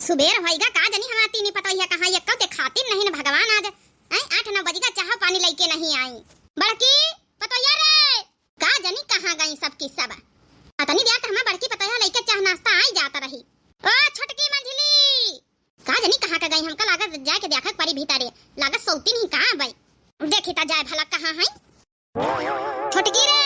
सुबेर होइगा का जनी हमार तीनी पतोहिया कहां ये कब खातिर नहीं न भगवान आज 8-9 बजे का चाह पानी लेके नहीं आई। बड़की पतोहिया रे का जनी कहां गई सब की सब पता नहीं दिया हमार बड़की पतोहिया लेके चाह नाश्ता आई जाता रही। ओ छोटकी मंझली का जनी कहां का गई हमका लागत जाए के देखत परी भीतरे लागत सौती नहीं कहां भाई देखी ता जाए भला कहां है छोटकी रे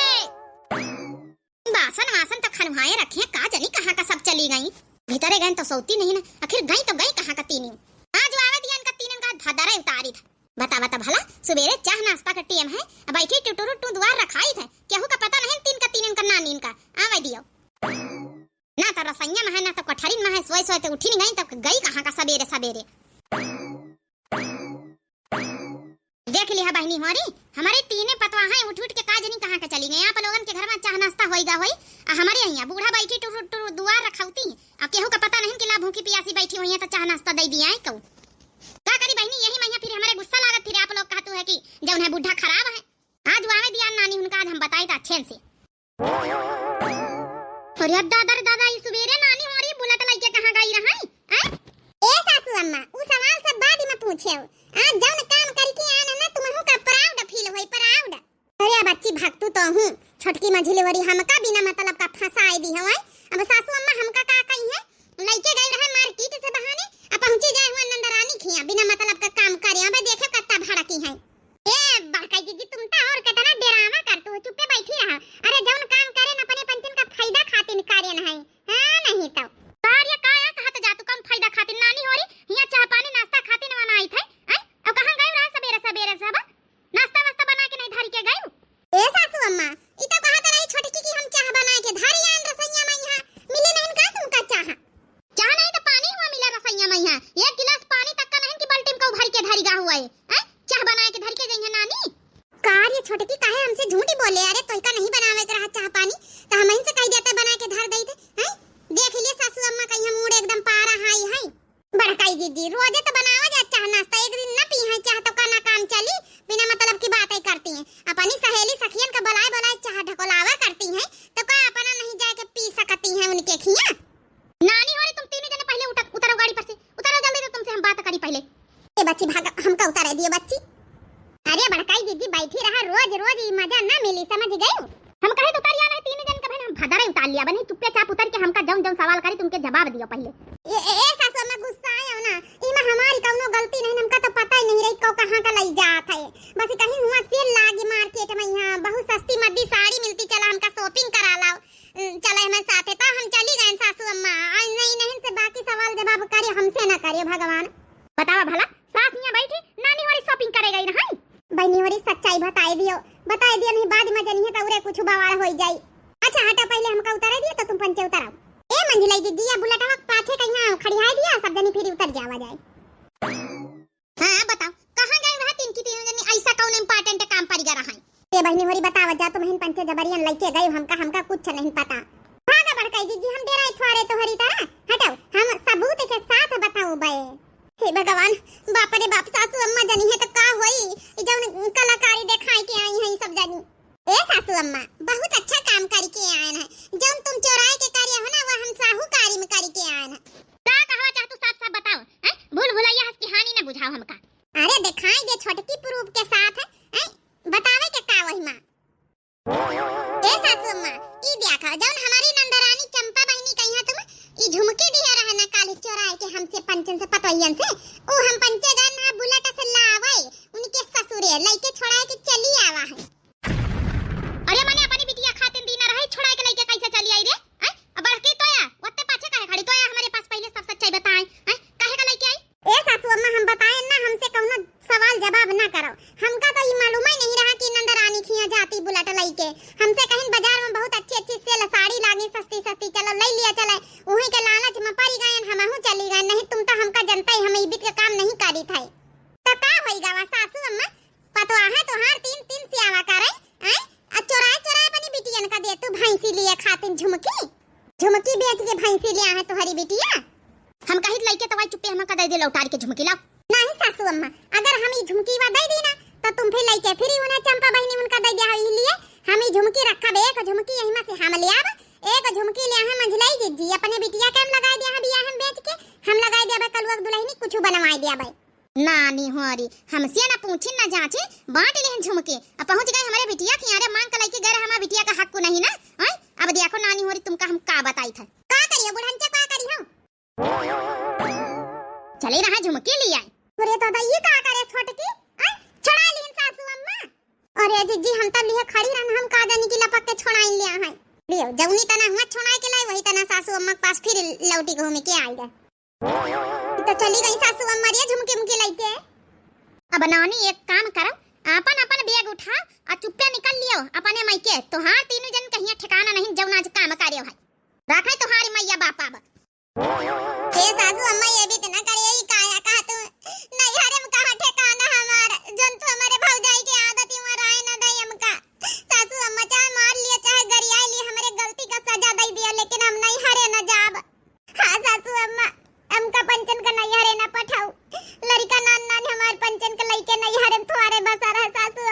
बासन वासन तो खनवाए रखे का जनी कहां का सब चली गई भीतरे गए तो सौती नहीं ना आखिर गई तो गई कहां का तीनी आज आवे दियन का तीनन का भदरे उतारी था बता भला सुबेरे चाह नाश्ता का टाइम है बैठी टुटुरु द्वार रखाई थे केहू का पता नहीं तीन का तीनन का नानीन का आवे दियो ना तो रसैया में है ना तो कठरिन में है सोए सोए तो उठी नहीं तो गई कहां का सवेरे सवेरे देख लिया बहनी होरी हमारे तीने पतवा है उठ के का जनी कहां का चली गई आप लोगन के घर में चाह नाश्ता होइगा होई हमारे यहाँ बूढ़ा बैठी टुरु दुआर रखौती अब केहू का पता नहीं कि ला भूखी पियासी बैठी हुई है तो चाह नाश्ता दे दिया है कहू का करी बहनी यही महीना फिर हमारे गुस्सा लागत फिर आप लोग कहतू है कि जौन है बुढ़ा खराब है आज आवे दिया नानी उनका आज हम बताई था अच्छे से अरे अब दादा ये सुबेरे नानी हमारी बुलेट लेके कहां गई रहा है ए सासू अम्मा उ सवाल सब बाद में पूछे आज जौन काम करके आना ना तुमहु का प्राउड फील होई प्राउड अरे बच्ची भक्तू तो हूं छोटकी मझिली वरी हमका बिना मतलब का फंसाई दी हवे अब सासू अम्मा हमका का कही है लेके गई रहे मार्केट से बहाने अब पहुंचे जाए हुआ नंदरानी खिया बिना मतलब का काम करे अब देखे कत्ता भाड़ा की है ए बड़काई दीदी तुम तो और कितना डरामा करतू चुप्पे बैठी रहा अरे जौन काम करे न अपने पंचन का फायदा खातिर करे न है हां नहीं तो कार्य काया कहत जातू कम फायदा खातिर नानी होरी हिया चाह पानी नाश्ता खातिर न बनाई थे अब कहां गई रहा सवेरे सब नाश्ता वास्ता बना के नहीं धर के गई ए सासू अम्मा ई तो कहत रही छोटकी की हम चाह बना के धरी आन रसैया में यहां मिले नहीं का तुमका चाह नहीं तो पानी हुआ मिला रसैया में यहां एक गिलास पानी तक का नहीं कि बाल्टी में को भर के धरी गा हुआ है चाह बना के धर के गई है नानी कार्य छोटकी काहे हमसे झूठी बोले अरे तोइका नहीं बनावे के रहा चाह पानी तो हम इनसे कह देते बना के धर देते हैं देख लिए सासू अम्मा कहीं हम मूड एकदम पारा हाई है बड़काई दीदी रोजे तो बनावा जा चाह नाश्ता एक दिन न पी है चाह तो का ना काम चली बिना मतलब की बातें करती हैं अपनी सहेली सखियन का बुलाए चाह ढकोलावा करती हैं तो का अपना नहीं जाके पी सकती हैं उनके खिया नानी होरी तुम तीनों जने पहले उतरो गाड़ी पर से उतरो जल्दी तो तुमसे हम बात करी पहले ए बच्ची भाग हमका उतारे दियो बच्ची अरे बड़काई दीदी बैठी रहा रोज मजा ना मिली समझ गई हम कहे तो उतारिया नहीं तीनों जन का भाई हम भदरे उतार लिया बनी चुप्पे चाप उतर के हमका जौन सवाल करी तुमके जवाब दियो पहले ए सासू में गुस्सा आयो ना इमा हमारी कौनो गलती नहीं हमका तो पता ही नहीं रही को कहां का लई जात है बस कहीं हुआ सेल लागी मार्केट में यहां बहुत सस्ती मद्दी साड़ी मिलती चला हमका शॉपिंग करा लाओ चले हमें साथे ता हम चली गए सासू अम्मा नहीं से बाकी सवाल जवाब करे हमसे ना करे भगवान बतावा भला सास यहां बैठी नानी वाली शॉपिंग करे गई रही बहनी वाली सच्चाई बताई दियो नहीं बाद में जनी है तौरे कुछ बवाल होई जाई अच्छा हटा पहले हमका उतारे दियो तो तुम पंचे उतराओ ए मंजिला दीदी या बुलेटवा पाछे कहीं खड़ियाई दिया सब जनी फिर उतर जावा जाए हां बताओ कहां गए वहां तीनों जनी ऐसा कौन इंपॉर्टेंट काम पर जा रहा है ए बहनी होरी बतावा जा तुम हिन पंचे जबरियन लेके गए हमका कुछ नहीं पता भागा बड़काई दीदी हम डेरा थोड़े तो हरी तरह हटाओ हम सबूत के साथ बताओ बे हे भगवान बाप रे बाप सासू अम्मा जनी है तो का होई जौन कलाकारी दिखाई के आई है सब जनी ए सासू अम्मा बहुत अच्छा काम करके आए हैं जौन तुम चोराए के कार्य हो ना वो हम साहूकारी में करके आए हैं का कहवा चाहतू साफ बताओ हैं भूल भुलैया हंस की हानि ना बुझाओ हमका अरे दिखाई दे छोटकी प्रूफ के साथ है बतावे के का वही मां ए सासू अम्मा ई देखा जौन हमारी नंदरानी चंपा बहनी कहिया तुम ई झुमके दिया रहना काली चोराए के हमसे पंचन से पतोयन से ओ हम पंचे गन ना बुलेट से लावे उनके ससुरे लइके छोड़ा के चली आवा है अरे माने अपनी बिटिया खातिन दीना रहे छोड़ा के लइके कैसे चली आई रे अब बड़की तोया ओते पाछे काहे खड़ी तोया हमारे पास पहले सब सच्चाई बताएं काहे का लइके आई ए सासू अम्मा हम बताएं ना हमसे कौनो सवाल जवाब ना करो हमका तो ये मालूम ही नहीं रहा कि नंदरानी खिया जाती बुलेट लइके हमसे कहीं बाजार में बहुत अच्छी सेल साड़ी लागी सस्ती चलो ले लिया चले उही के लालच में पड़ी गए हमहु चली गए नहीं तुम तो हमका जनता ही हम ई बीत के काम नहीं करी थे तो का होईगा वा सासू अम्मा पतवा है तो हर तीन से आवा करे आ चोराए अपनी बिटियन का दे तू भैंसी लिए खातिन झुमकी बेच के भैंसी लिया है तुम्हारी बिटिया हम कहित लइके तो चुप्पे हमका दे दे उतार के झुमकी लाओ नहीं सासू अम्मा अगर हम ई झुमकी वा दे दी ना तो तुम फिर लइके फिर उन्हें चंपा बहनी उनका दे दिया लिए हम ई झुमकी रखा बे एक झुमकी यही में से हम ले आब एक झुमकी ले हम मंझलाई जीजी अपने बिटिया के हम लगा दिया बिया हम बेच के हम लगा दिया हलवा दुल्हनी कुछ बनवाई दिया भाई। नानी होरी हमसे ना पूछी ना जांचे बांट लेहन झुमके अब पहुंच गए हमारे बिटिया की यारे मांग कलाई के घर हमारे बिटिया का हक को नहीं ना हैं। अब देखो नानी होरी तुमका हम का बताई था का करियो बुढ़ंचा का करी हम चले रहा झुमके ले आई। अरे दादा ये का करे छोटकी हैं छड़ा लेहन सासू अम्मा। अरे जीजी हम त लिए खड़ी रहन हम का जानी की लपक के छोड़ाई लिया है लियो जौनी तना हुआ छोड़ाई के लाई वही तना सासू अम्मा के पास फिर लौटी घूम के आई गए तो चली गई सासू अम्मा रे झुमके मुके लाइके। अब नानी एक काम करो अपन अपन बैग उठा और चुप्पे निकल लियो अपने मायके तो हां तीनों जन कहीं ठिकाना नहीं जौना आज काम करियो है रखे तुम्हारी मैया बापा अब ए सासू अम्मा ये भी तना करे ई काया कहा तू नहीं हरे में कहा ठिकाना हमारा जन तो हमारे भौजाई की आदत ही मराए ना दई हमका सासू अम्मा चाहे मार लिया चाहे गरिया लिए हमारे गलती का सजा दे दिया लेकिन हम नहीं हरे ना जाब। हां सासू अम्मा हमका पंचन का नहीं हरे ना पठाओ लड़का नान नान हमारे पंचन का लइके नहीं हरे थोड़े बसा रहा सासू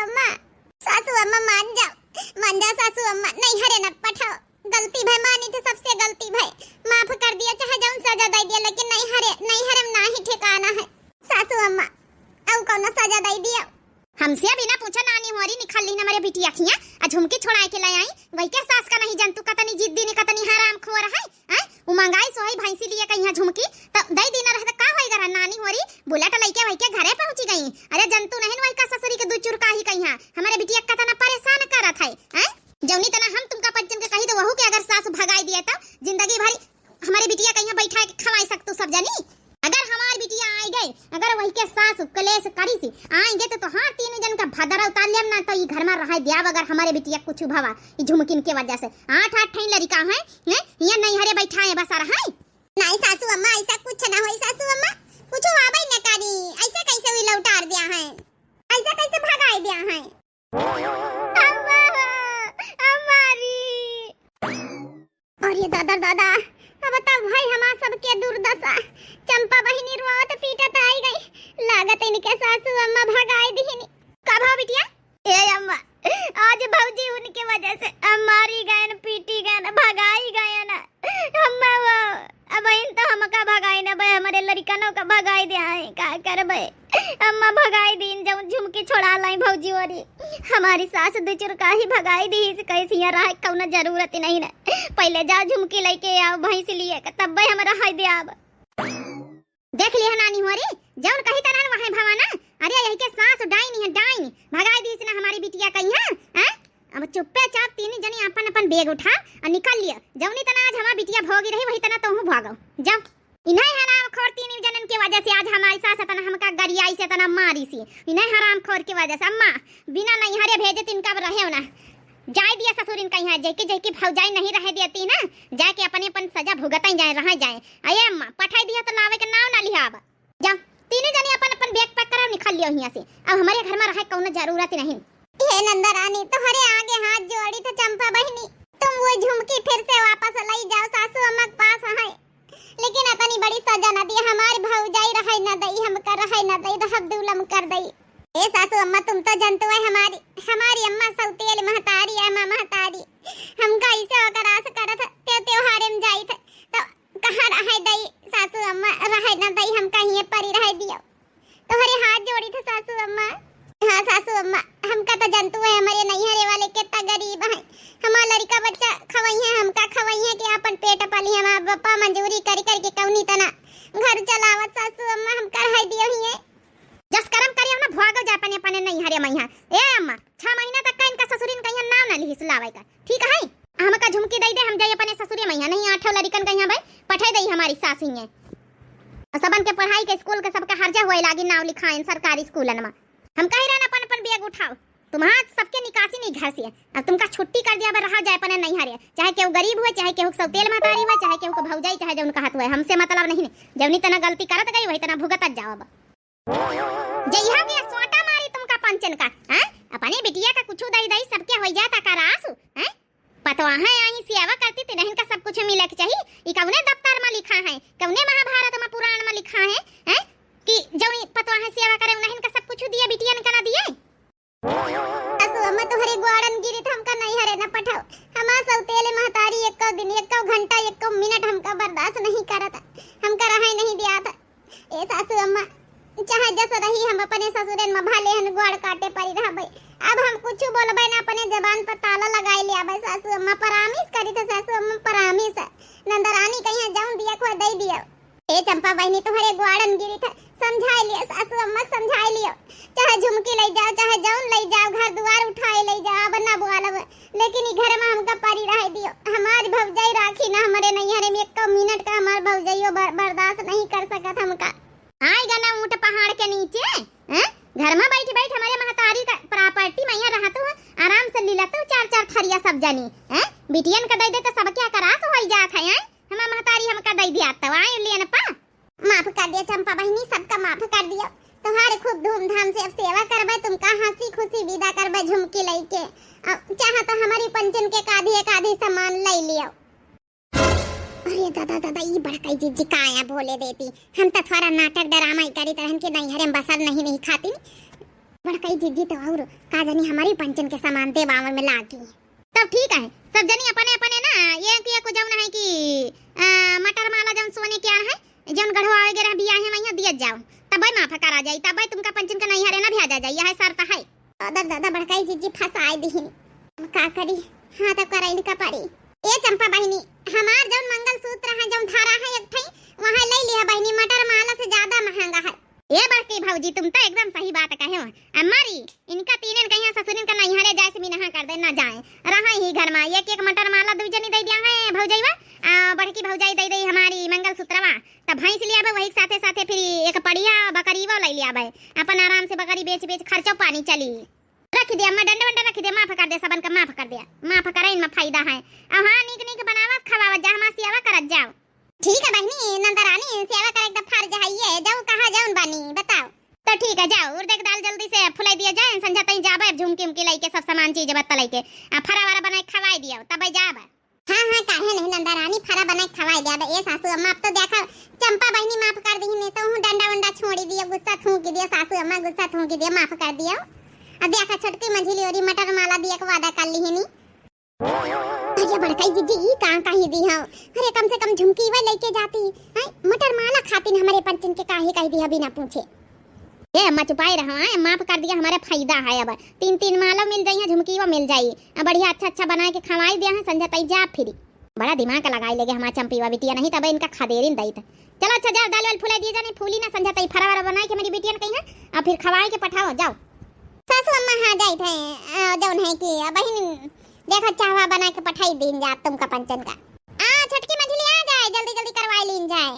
अम्मा मान जाओ सासू अम्मा नहीं हरे ना पठाओ गलती भाई मानी थी सबसे गलती भाई माफ कर दिया चाहे जौन सजा दे दिया लेकिन नहीं हरे ना ही ठिकाना है सासू अम्मा अब कौन सजा दे दिया हमसे बिना पूछा नानी होरी निकल ली ना मेरे बिटिया खिया आ झुमके छोड़ाए के ले आई वही के सास का नहीं जंतु कतनी जिद्दी ने कतनी हराम खोर है हैं उ मंगाई सोई भैंसी लिए कहिया झुमकी त दई दिन रह का होई गरा नानी होरी बुलेट लइके वही के घरे पहुंची गई। अरे जंतु नहीं वही का ससुरी के दू चुरका ही कहिया हमारे बिटिया कतना परेशान करत है हैं जौनी तना हम तुमका पंचन के कही दो वहू के अगर सास भगाई दिए तो जिंदगी भर हमारे बिटिया कहिया बैठा के खवाई सकतु सब जानी। अगर हमारी बिटिया आई गई अगर वही के सास कलेश करी सी आएंगे तो हाँ तीनों जन का भदरा उतार लियम ना तो ई घर में रह दिया अगर हमारे बिटिया कुछ भवा ई झुमकिन के वजह से 8 ठई लड़का है ये नहीं हरे बैठा है बस रहा है नहीं सासू अम्मा ऐसा कुछ ना होई सासू अम्मा कुछ आवे न करी ऐसे कैसे हुई लौटार दिया है ऐसा कैसे भगाई दिया है अम्मा हमारी। अरे दादा अब तब भाई हमार सबके दुर्दशा चंपा बहिनी रोवत पीटत आई गई लागत इनके सासू अम्मा भगाई दीनी का भाव बिटिया ए अम्मा आज भौजी उनके वजह से हमारी गए पीटी गए भगाई गए ना अम्मा वो अब इन तो हमका भगाई ना भाई हमारे लड़कनों का भगाई दे आए का करबे अम्मा भगाई दिन जब झुमकी छोड़ा लाई भौजी वाली हमारी सास दुचुर का ही भगाई दी कैसी यहाँ रह कौन जरूरत नहीं ना पहले जा झुमकी लेके आओ भैंस लिए तब भाई हमारा हाय दे आब देख लिया नानी होरी जौन कही तरह वहां भवाना अरे यही के सास डाइन है डाइन भगाई दी ना हमारी बिटिया कही है अब चुप्पे चाप तीन जनी अपन अपन बैग उठा और निकल लिया जौनी तना आज हमारी बिटिया भोगी रही वही तना तोहू भागो जाओ इन्हें हराम खोर तीन जनन की वजह से आज हमारी सास तना हमका गरियाई से तना मारी सी इन्हें हराम खोर की वजह से अम्मा बिना नहीं हरे भेजे तिनका रहे ना जाय दिया ससुर इनका यहाँ जैकी भौजाई नहीं रह देती ना जाके अपने अपन सजा भुगताई जाए रह जाए अये अम्मा पठाई दिया तो लावे के नाव ना लिया अब जाओ तीनों जने अपन अपन बैग पैक करा निकल लियो यहाँ से अब हमारे घर में रहे कौन जरूरत नहीं। हे नंदरानी तुम्हारे आगे हाथ जोड़ी तो चंपा बहनी तुम वो झुमकी फिर से वापस लाई जाओ सासू अम्मा के पास है लेकिन अपनी बड़ी सजा न दी हमारी भौजाई रहे न दई हमका रहे न दई तो हब्दुलम कर दई। ए सासू अम्मा तुम तो जानते हो हमारी अम्मा सौतेल महतारी है मां महतारी हमका इसे अगर आस करत त्योहारे में जाई थे तो कहां रहे दई सासू अम्मा रहे न दई हमका ही परी रहे दियो तुम्हारे हाथ जोड़ी थे सासू अम्मा। हाँ सासू अम्मा हमका तो जानते हो हमारे नैहरे वाले कितना गरीब है हमारा लड़का बच्चा खवई है हमका खवई है कि अपन पेट पाली हमारा बापा मंजूरी कर के कौनी तना घर चलावत सासू अम्मा हम कर है दियो ही है जस करम करियो ना भागो जा अपने अपने नैहरे मैया ए अम्मा 6 महीना तक का इनका ससुरिन कहिया नाम ना लिहिस लावे का ठीक है हमका झुमकी दई दे हम जाई अपने ससुरे मैया नहीं 8 लड़कन कहिया भाई पठाई दई हमारी सास ही है सबन के पढ़ाई के स्कूल के सबका हर्जा होए लागी नाम लिखाएं सरकारी स्कूलन में हम कह रहे अपन अपन बैग उठाओ तुम्हारा सबके निकासी नहीं घर से अब तुमका छुट्टी कर दिया रहा जाए अपने नहीं हरे चाहे केहू गरीब हुए चाहे केहू सौतेल महतारी हुए चाहे केहू को भौजाई चाहे जौन कहत हुए हमसे मतलब नहीं जौनी तना गलती करत गई वही तना भुगतत जाओ अब जइहा के सोटा मारी तुमका पंचन का हैं अपने बिटिया का कुछ दई दई सबके हो जाता करासु हैं पतवा है आई सेवा करती थी नहीं का सब कुछ मिले के चाहिए ई कौने दफ्तर में लिखा है कौने महाभारत में पुराण में लिखा है हैं कि जौनी पतवा है सेवा करे उन्हें का सब कुछ दिया बिटिया ने कना दिए सासू अम्मा तुम्हारे ग्वाड़न गिरी हमका नहीं हरे ना पठाओ हमार सौतेले महतारी एक दिन एक घंटा एक मिनट हमका बर्दाश्त नहीं करत हमका रहे नहीं दिया था ए सासू अम्मा चाहे जैसे रही हम अपने ससुरन में भले हन गोड़ काटे पड़ी रहबै। अब हम कुछ बोलबै ना अपने जबान पर ताला लगाई ले आबै। सासू अम्मा प्रॉमिस करी तो सासू अम्मा प्रॉमिस नंदरानी कहीं जाऊं दिया को दे दियो। ए चंपा बहनी तुम्हारे ग्वाड़न गिरी था समझाई लियो सासू अम्मा समझाई लियो। चाहे झुमकी ले जाओ चाहे जौन ले जाओ घर द्वार उठाए ले जाओ अब ना बोलब, लेकिन ई घर में हमका परी रह दियो। हमारी भौजाई राखी ना हमारे नैहरे में 1 मिनट का हमार भौजाइयो बर्दाश्त नहीं कर सकत हमका। आए गाना ऊंट पहाड़ के नीचे हैं घर में बैठ बैठ हमारे महतारी का प्रॉपर्टी में यहाँ रहतो है आराम से लीलतो 4 खरिया सब जनी हैं बिटियन का दे दे तो सब क्या करास होई जात है। हमार महतारी हमका दे दिया तो आए लेन पा माफ कर दिया चंपा बहनी, सबका माफ कर दियो। तुम्हारे खूब धूमधाम से अब सेवा करबे, तुमका हंसी खुशी विदा करबे झुमकी लेके। चाहे तो हमारी पंचन के आधी सामान ले लियो। अरे दादा दादा ये बड़काई जीजी काया बोले देती, हम तो थोड़ा नाटक ड्रामा ही करी तरहन के नहीं हरे बसर नहीं खाती। बड़काई जीजी तो और का जानी हमारी पंचन के सामान दे बावन में लागी। तब ठीक है सब जनी अपने अपने ना ये को जौन है कि मटर माला जौन सोने क्या है जौन गढ़वा वगैरह बिया है वहीं दिया जाओ तब भाई माफा करा जाई तब भाई तुमका पंचन का नहीं हरे ना भेजा जाई। यह शर्त है। दादा दादा बड़काई जीजी फसाई दी का करी। हां तो कराई का पड़ी। ए चंपा बहनी हमार जौन मंगलसूत्र है जौन धारा है एक ठई वहां ले लिया बहनी, मटर माला से ज्यादा महंगा है। ए बड़की भौजी तुम तो एकदम सही बात कहे हो। अम्मारी इनका तीनन कहिया ससुरन का नहीं हरे जाए से भी नहा कर दे ना जाए रहा ही घर में एक मटर माला दू जनी दे दिया है भौजाईवा। बड़की भौजाई दे दे हमारी मंगलसूत्रवा तब भैंस लिया बे वही साथे साथे फिर एक पड़िया बकरीवा ले लिया बे अपन आराम से बकरी बेच बेच खर्चो पानी चली। रख दिया मैं डंडा वंडा रख दिया माफ कर दे सबन का माफ कर दिया माफ करे इनमें फायदा है। अब हां नीक नीक बनावत खवावत जा हमार सेवा करत जाओ। ठीक है बहनी नंदरानी सेवा करे एकदम फर्ज है ये जाओ कहां जाऊं बानी बताओ। तो ठीक है जाओ उर्द के दाल जल्दी से फुलाई दिया जाए संझा तई जाबे झुमकी उमकी लेके सब सामान चीज बत्ता लेके फरा वाला बनाए खवाई दियो तब जाबे। हां हां काहे नहीं नंदरानी फरा बनाए खवाई दिया। ए सासू अम्मा अब तो देखा चंपा बहनी माफ कर दी नहीं तो हूं डंडा वंडा छोड़ी दियो गुस्सा थूक दियो सासू अम्मा गुस्सा थूक दियो माफ कर दियो। अब देखा छोटकी मंझली और मटर माला दिया के वादा कर ली है नी। अरे बड़काई जीजी ई कहां काहे दी हो। अरे कम से कम झुमकी वा लेके जाती है मटर माला खाती हमारे पंचन के काहे कह दिया बिना पूछे। ए अम्मा चुपाई रहो है माफ कर दिया हमारे फायदा है। अब 3 माला मिल जाई है झुमकी वा मिल जाई बढ़िया अच्छा बना के खवाई दिया है संझा तई जा फिरी बड़ा दिमाग लगाई लेगे हमारा चंपीवा बिटिया नहीं तब इनका खादेरिन दई था। चलो अच्छा जा दाल वाल फुला दिए जाने फूली ना संझा तई फरा वाला बनाए के मेरी बिटिया ने कही है अब फिर खवाए के पठाओ जाओ। सासू अम्मा हां जाई थे जौन है कि बहन देखो चावा बना के पठाई दिन जा तुमका पंचन का छटकी मछली आ जाए जल्दी जल्दी करवाई लीन जाए।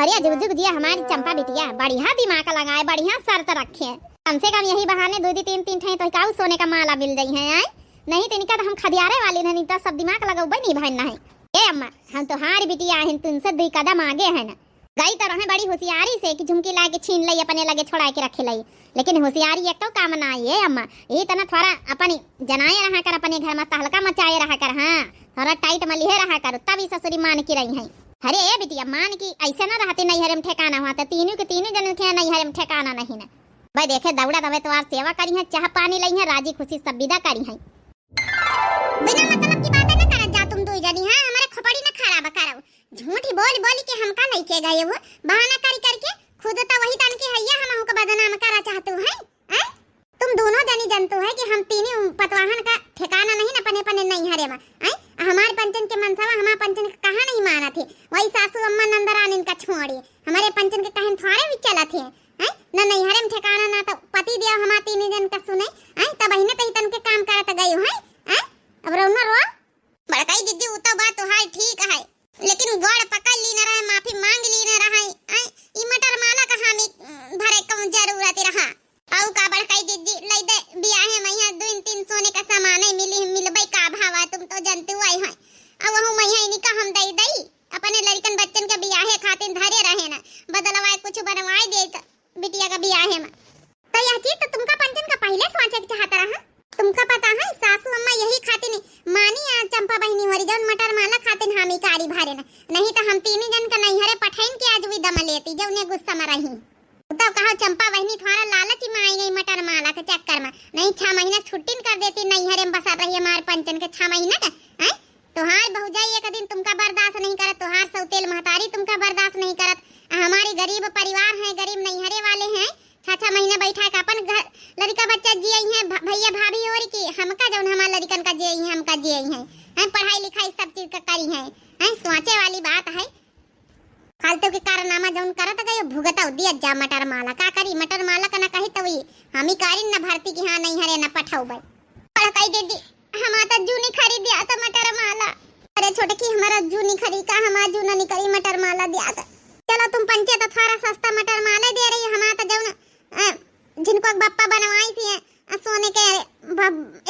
अरे जुग जुग दिया हमारी चंपा बिटिया बढ़िया दिमाग लगाए बढ़िया शर्त रखे कम से कम यही बहाने 2-3 ठे तो काऊ सोने का माला मिल गई है नहीं तो इनका तो हम खदियारे वाले नहीं तो सब दिमाग लगाओ नहीं भाई है। ए अम्मा हम तो हार बिटिया हैं तुमसे 2 कदम आगे है ना गई तो रहे बड़ी होशियारी से कि झुमकी ला के छीन लई अपने लगे छोड़ा के रखे लई लेकिन होशियारी एक तो काम ना है अम्मा ये तना थोड़ा अपनी जनाए रहा कर अपने घर में तहलका मचाए रहा कर। हां थोड़ा टाइट मलिहे रहा कर तभी ससुरी मान की रही है। अरे ए बिटिया मान की ऐसे ना रहते नहीं हरम ठिकाना हुआ तो तीनों के तीनों जन के नहीं हरम ठिकाना नहीं ना भाई देखे दौड़ा दवे तो सेवा करी है चाह पानी लई है राजी खुशी सब विदा करी है। बिना मतलब की बातें ना करत जा तुम दो जनी। हां हमारे खपड़ी ना खराब करो झूठी बोल के हमका नहीं के गए वो बहाना करके खुद तो वही तन के हैया हम को बदनाम करा चाहते हैं। तुम दोनों जनी जानते हो कि हम तीनों पतवाहन का ठिकाना नहीं ना पने नहीं हरे में हमारे पंचन के मनसावा हमारे पंचन का कहा नहीं माना थे वही सासू अम्मा नंदरानी इनका छोड़ी हमारे पंचन के कहन थोड़े भी चला थे ना नहीं हरे में ठिकाना ना तो पति दिया हमारे तीन जन का सुने तब ही ना कहीं तन के काम करत गई है। अब रो ना रो बड़काई दीदी वो तो बात तो हाय ठीक है लेकिन गोड़ पकड़ ली ना रहे माफी मांग ली ना रहा ई मटर माला का हामी भरे कौन जरूरत रहा औ का बड़काई दीदी लई दे बियाह है मैया 2-3 सोने का सामान है मिलबई का भावा तुम तो जानते हो है अब वहु मैया इनी का हम दई अपने लड़कन बच्चन के बियाह है खातिर धरे रहे ना बदलवाए कुछ बनवाए दे बिटिया का बियाह है में तो यह चीज तो तुमका पंचन का पहले सोचे चाहता रहा। तुमका पता है सासू अम्मा यही खातिर मानी चंपा बहनी हमारी जौन मटर माला खातिर हामी कारी भरे ना नहीं तो हम तीनों जन का नहीं हरे पठाइन के आज भी दम लेती जौने गुस्सा में रही तब कहा चंपा बहनी थोड़ा लालच में आई गई मटर माला के चक्कर में नहीं 6 महीना छुट्टी कर देती नहीं हरे में बसा रही हमारे पंचन के 6 महीना का तोहार भौजाई एक दिन तुमका बर्दाश्त नहीं करत, तोहार सौतेल महतारी तुमका बर्दाश्त नहीं करत। हमारे गरीब परिवार हैं, गरीब नैहरे वाले हैं, 6-6 महीने बैठा के अपन घर लड़का बच्चा जियई हैं, भैया भाभी और की हमका जौन हमार लड़कन का जियई हैं, हमका जियई हैं, हम पढ़ाई लिखाई सब चीज का करी हैं, सोचे वाली बात है। फालतू के कारनामा जौन करत गयो भुगता दिया जा मटर माला का करी, मटर माला का ना कही तो हम ही कारिन ना भर्ती की हां नहीं हरे ना पठाऊ भाई पढ़ाई दीदी हम आता जूनी खरीद दिया था मटर माला। अरे छोटे की हमारा जूनी खरीद का हम आज जूना निकली मटर माला दिया था। चलो तुम पंचे तो थोड़ा सस्ता मटर माला दे रही हम आता जौन जिनको बप्पा बनवाई थी सोने के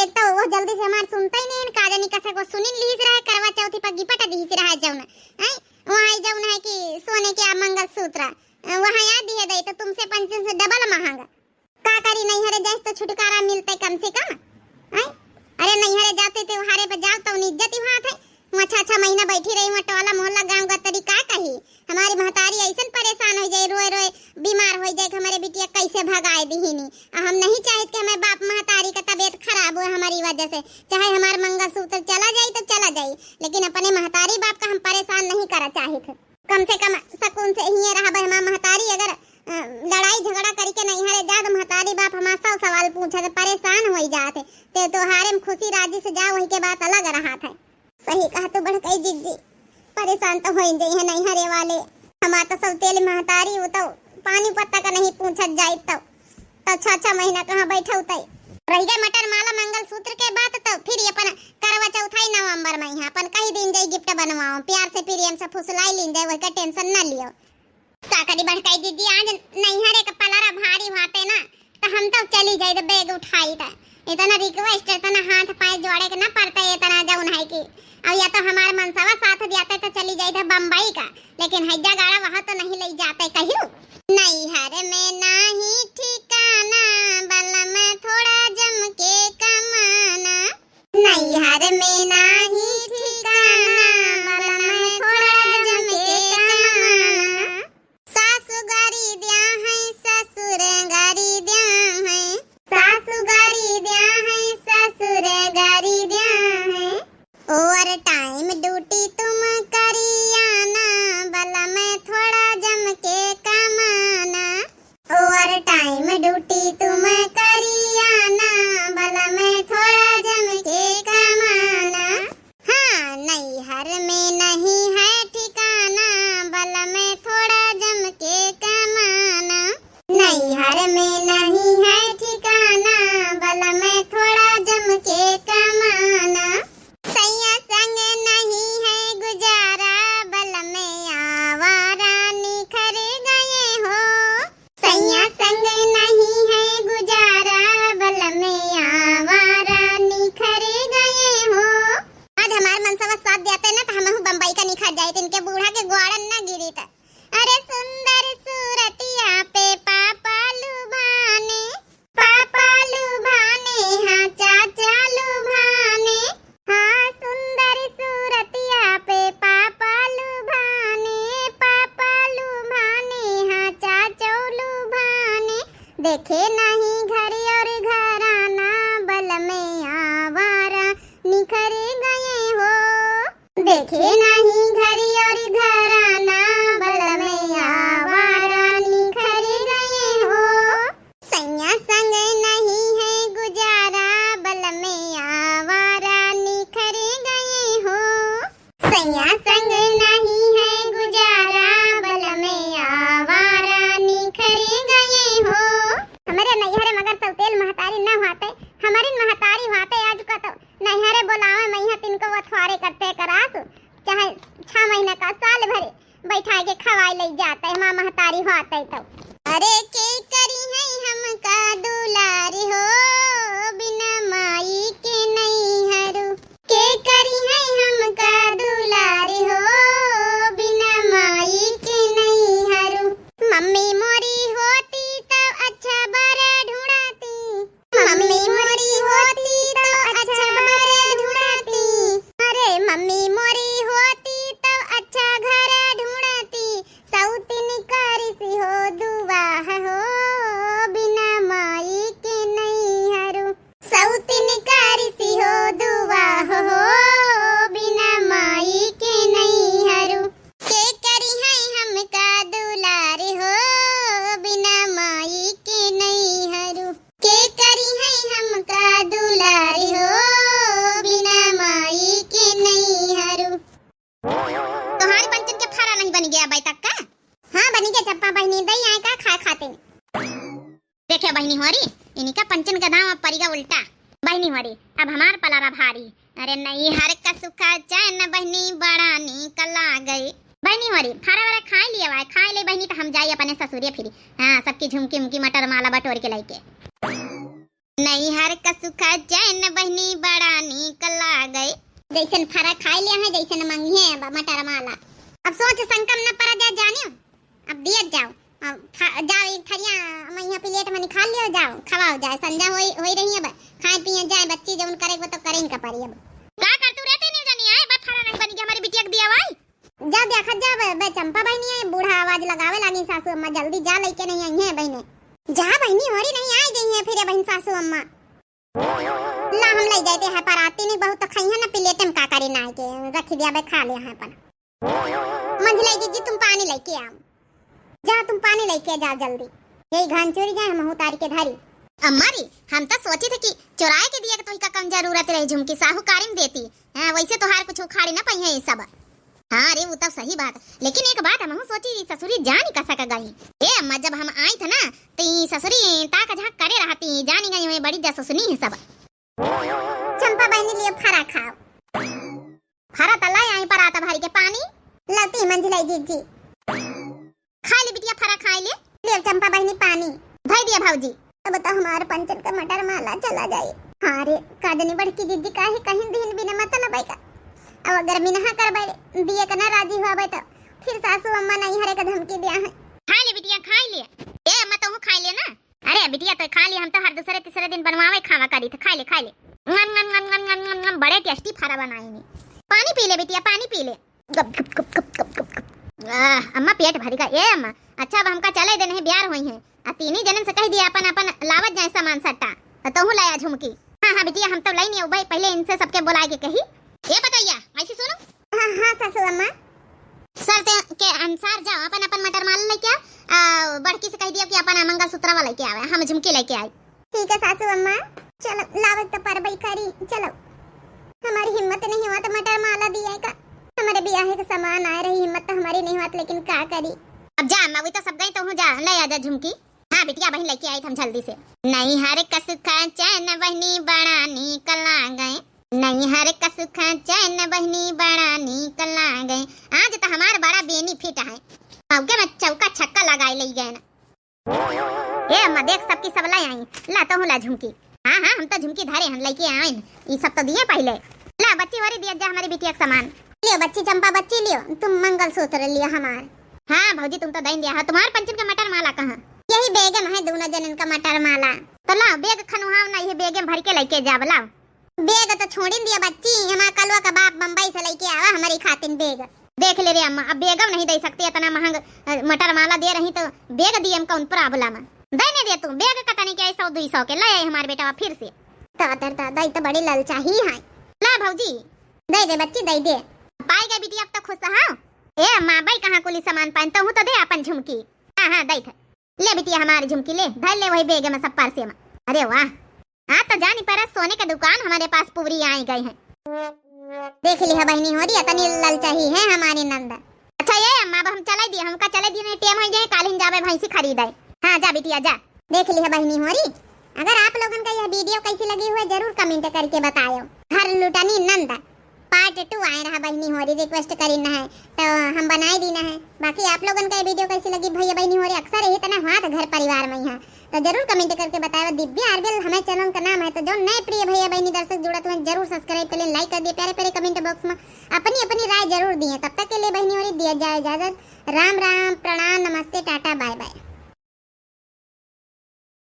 एक तो वो जल्दी से हमार सुनता ही नहीं का जानी कसे को सुनिन लीज रहा है करवा चौथी पर गिपटा दीस रहा है जौन है वहां जौन है कि सोने के मंगलसूत्र वहां याद दिए दे तो तुमसे 5 से डबल महंगा का करी नहीं हरे जाए तो छुटकारा मिलता कम से कम है। अरे नहीं हरे जाते थे हारे पे जाओ तो इज्जत ही वहां थे वहां 6-6 महीना बैठी रही वहां टोला मोहल्ला गांव का तरीका कही हमारी महतारी ऐसा परेशान हो जाए रोए रोए बीमार हो जाए हमारे बिटिया कैसे भगाए दीहिनी। हम नहीं चाहते कि हमारे बाप महतारी का तबीयत खराब हो हमारी वजह से, चाहे हमारा मंगलसूत्र चला जाए तो चला जाए लेकिन अपने महतारी बाप का हम परेशान नहीं करा चाहते। कम से कम सुकून से ही रहा हमारा महतारी अगर लड़ाई झगड़ा करके नहीं हरे जा तो महतारी बाप हमारा 100 सवाल पूछे तो परेशान हो जाते तो हारे में खुशी राजी से जाओ वही के बात अलग रहा था। सही कहा तो बढ़ गई जिद्दी परेशान तो हो जाए है नहीं हरे वाले हमारा तो सब तेल महतारी हो तो पानी पत्ता का नहीं पूछत जाए तो 6-6 महीना कहाँ बैठा उताई रह गए मटर माला मंगलसूत्र के बाद तो फिर अपन करवा चौथाई नवंबर में यहाँ अपन कहीं दिन जाई गिफ्ट बनवाओ प्यार से प्रेम से फुसलाई लीन जाए वही का टेंशन न लियो। काकड़ी बढ़काई दीदी आज नहीं हरे का पलारा भारी भाते ना तो हम तो चली जाए तो बैग उठाई था इतना रिक्वेस्ट इतना हाथ पाए जोड़े के ना पड़ता है इतना जौन है कि अब या तो हमारे मनसावा साथ दियाते तो चली जाए था बम्बई का लेकिन हैजा गाड़ा वहां तो नहीं ले जाते कहियो नहीं हर में नहीं ठिकाना बल में थोड़ा जम के कमाना नहीं हर में नहीं ठिकाना बल में थोड़ा जम के कमाना सासु गारी दिया है ससुर गारी दिया है सासु गारी दिया है ससुर गारी दिया है ओवर टाइम ड्यूटी तुम करियाना बल में थोड़ा जम के कमाना ओवर टाइम ड्यूटी तुम करियाना बल में थोड़ा जम के कमाना। हाँ नहीं हर में नहीं है ठिकाना बल में थोड़ा जम के कमाना नहीं हर में नहीं है ठिकाना बल में थोड़ा जम के कमाना सैया संग नहीं है गुजारा बल में आवारा निखर गए हो सैया संग नहीं है गुजारा बल में आवारा निखर गए हो। आज हमारे मनसवा साथ देते ना तो हम बम्बई का निखर जाए इनके बूढ़ा के ग्वाड़न ना गिरी था। अरे सुंदर सूरतिया पे पापा लुभाने हाँ चाचा लुभाने हाँ सुंदर सूरतिया पे पापा लुभाने हाँ चाचो लुभाने देखे नहीं घर और घराना बल में आवारा निखर गए हो देखे नहीं घर और घराना बल में आवारा निखर गए हो सैया संग नहीं है गुजारा बल में आवारा निखर गए हो सैया संग नहीं है गुजारा बल में आवारा निखर गए हो। हमारे नैहरे मगर सौतेल महतारी न होते हमारी महतारी होते आज का तो नैहरे बोलावे मैया तिनको वथवारे करते करास चाहे 6 महीना का साल भरे बैठा के खवाई ले जाते मां महतारी होते तो अरे के करी है हम का दुलारी हो बिना माई के नहीं हरू के करी है हम का दुलारी हो बिना माई के नहीं हरू मम्मी मोरी होती तो अच्छा बरा ढूंढती मम्मी मोरी होती तो अच्छा बरा ढूंढती अरे मम्मी मोरी होती तो अच्छा घर ढूंढती सौतीन कारी सी हो दुआ हो बहनी दई आए का खा खाते देखे बहनी होरी इनका पंचन का दाम अब परिगा उल्टा बहनी होरी अब हमार पलारा भारी अरे नहीं हर का सुखा चैन बहनी बड़ा निकल आ गई बहनी होरी फारा वारा खा लिया वाय खा ले बहनी तो हम जाई अपने ससुरिया फिरी हां सबकी झुमकी मुमकी मटर माला बटोर के लाइके नहीं हर का सुखा चैन बहनी बड़ा निकल आ गई जैसन फारा खा लिया है जैसन मंगी है मटर माला अब सोच संकम न पड़ा जा जानियो अब दिया जाओ अब जाओ एक थरिया मैं यहाँ प्लेट में खा लियो जाओ खवाओ जाए संजा होई रही है खाए पिए जाए बच्ची जब करेगा तो करें का पड़ी अब का कर तू रहते नहीं जानी आए बात फारा नहीं बनी के हमारी बिटिया के दिया भाई जा देखा जा बे चंपा बहनी है बूढ़ा आवाज लगावे लानी सासू अम्मा जल्दी जा लेके नहीं आई है बहने जा बहनी होरी नहीं आई गई है फिर बहन सासू अम्मा ला हम ले जाते हैं पर आती नहीं बहुत खाई है ना प्लेट में का करे ना के रख दिया बे खा लिया है पर मंझलाई जी तुम पानी लेके आओ जा तुम पानी लेके जा जल्दी यही घान चोरी जाए हम उतार के धारी अम्मारी हम तो सोची थे कि चुराए के दिया तो का कम जरूरत रही झुमकी साहूकारी में देती हां वैसे तो हार कुछ उखाड़ी ना पई है ये सब हां अरे वो तो सही बात लेकिन एक बात हम सोची ससुरी जानी का सका गई ए अम्मा जब हम आई थे ना तो ससुरी ताक झाक करे रहती जानी गई है बड़ी जसुसनी है सब चंपा बहनी लिए फरा खाओ फरा तला आई पर आता भारी के पानी लती मंझलाई जी खा ले बिटिया फरा खाई ले चंपा बहनी पानी भाई दिया भाऊजी अब तो हमारे पंचन का मटर माला चला जाए हाँ रे काजनी बड़की जीजी का है कहीं दिन बिना मतलब का अब अगर मिनहा कर दिए का ना राजी हुआ तो फिर सासू अम्मा नहीं हरे का धमकी दिया है खा ले बिटिया खा ले ए अम्मा तो खा ले ना अरे बिटिया तो खा लिया हम तो हर दूसरे तीसरे दिन बनवावे खावा करी तो खा ले ngam ngam ngam ngam ngam ngam ngam बड़े टेस्टी फरा बनाएंगे पानी पी ले बिटिया पानी पी ले गप गप गप गप गप गप गप अम्मा पेट भरी का ए अम्मा अच्छा अब हमका चले देने है ब्यार हुई है आ तीनी जनन से कह दिया अपन अपन लावत जाए सामान सट्टा तो हूं लाया झुमकी हां हां बिटिया हम तो लाई नहीं भाई पहले इनसे सबके बुला के कही ये बताइए ऐसे सुनो हां हां सासू अम्मा सर के अनुसार जाओ अपन अपन मटर माल लेके आ बड़की से कह दिया कि अपन मंगल सूत्र वाला लेके आवे हम झुमकी लेके आई ठीक है सासू अम्मा चलो लावत तो परबई करी चलो हमारी हिम्मत नहीं हुआ तो मटर माला दिया का हमारे ब्याह के सामान आ रही हिम्मत तो हमारी नहीं हुआ लेकिन क्या करी अब जा अम्मा वही तो सब गई तो हूं जा ले आजा झुमकी हां बिटिया बहन लेके आई हम जल्दी से नहीं हर का सुखा चैन बहनी बड़ा निकल आ गए नहीं हर का सुखा चैन बहनी बड़ा निकल आ गए आज तो हमारा बड़ा बेनिफिट है अब के मैं चौका छक्का लगाई ले गए ना ए अम्मा देख सबकी सब लाई आई ला तो हूं ला झुमकी हां हां हम तो झुमकी धारे हम लेके आए ये सब तो दिए पहले ला बच्ची वाली दिया जा हमारी बिटिया का सामान लियो बच्ची चंपा बच्ची लियो तुम मंगल सूत्र लियो हमार हाँ भौजी तुम तो दई दिया है तुम्हारे पंचन का मटर माला कहाँ यही बेगम है दोनों जनन का मटर माला तो लाओ बेग खनुहाव ना ये बेग भर के लेके जाव लाओ बेग तो छोड़ दिया बच्ची हमारा कलवा का बाप बम्बई से लेके आवा हमारी खातिन बेग देख ले रे अम्मा अब बेगम नहीं दे सकती इतना महंग मटर माला दे रही तो बेग दिए कौन प्रॉब्लम देने दे तुम बेग का तनी के 100-200 के ले हमारे बेटा फिर से दादा तो बड़ी ललचा ही है ला भौजी दे दे बच्ची दे दे पाई गई बिटिया अब तो खुश हां ए अम्मा भाई कहां कुली सामान पहनता हूं तो दे अपन झुमकी हां हां दई थे ले बिटिया हमारी झुमकी ले धर ले वही बेग में सब पारसे में अरे वाह हां तो जानी पर सोने का दुकान हमारे पास पूरी आई गई है देख ली है बहनी हो रही इतनी ललचा ही है हमारी नंद अच्छा ये अम्मा अब हम चला दिए हमका चले दिए टेम हो जाए कालिन जावे भैंसी खरीदाई हां जा बिटिया जा देख ली है बहनी हो रही अगर आप लोगन का यह वीडियो कैसी लगी हुई जरूर कमेंट करके बताओ हर लुटनी नंद पार्ट 2 आए रहा बहनी हो रही रिक्वेस्ट करना है तो हम बनाए देना है बाकी आप लोगन का वीडियो कैसी लगी भैया बहनी हो रही अक्सर यही तना हुआ था घर परिवार में यहाँ तो जरूर कमेंट करके बताओ दिव्या आरबेल हमारे चैनल का नाम है तो जो नए प्रिय भैया बहनी दर्शक जुड़े हुए जरूर सब्सक्राइब कर लें लाइक कर दिए प्यारे प्यारे कमेंट बॉक्स में अपनी अपनी राय जरूर दिए तब तक के लिए बहनी हो रही दिया जाए इजाजत राम राम प्रणाम नमस्ते टाटा बाय बाय।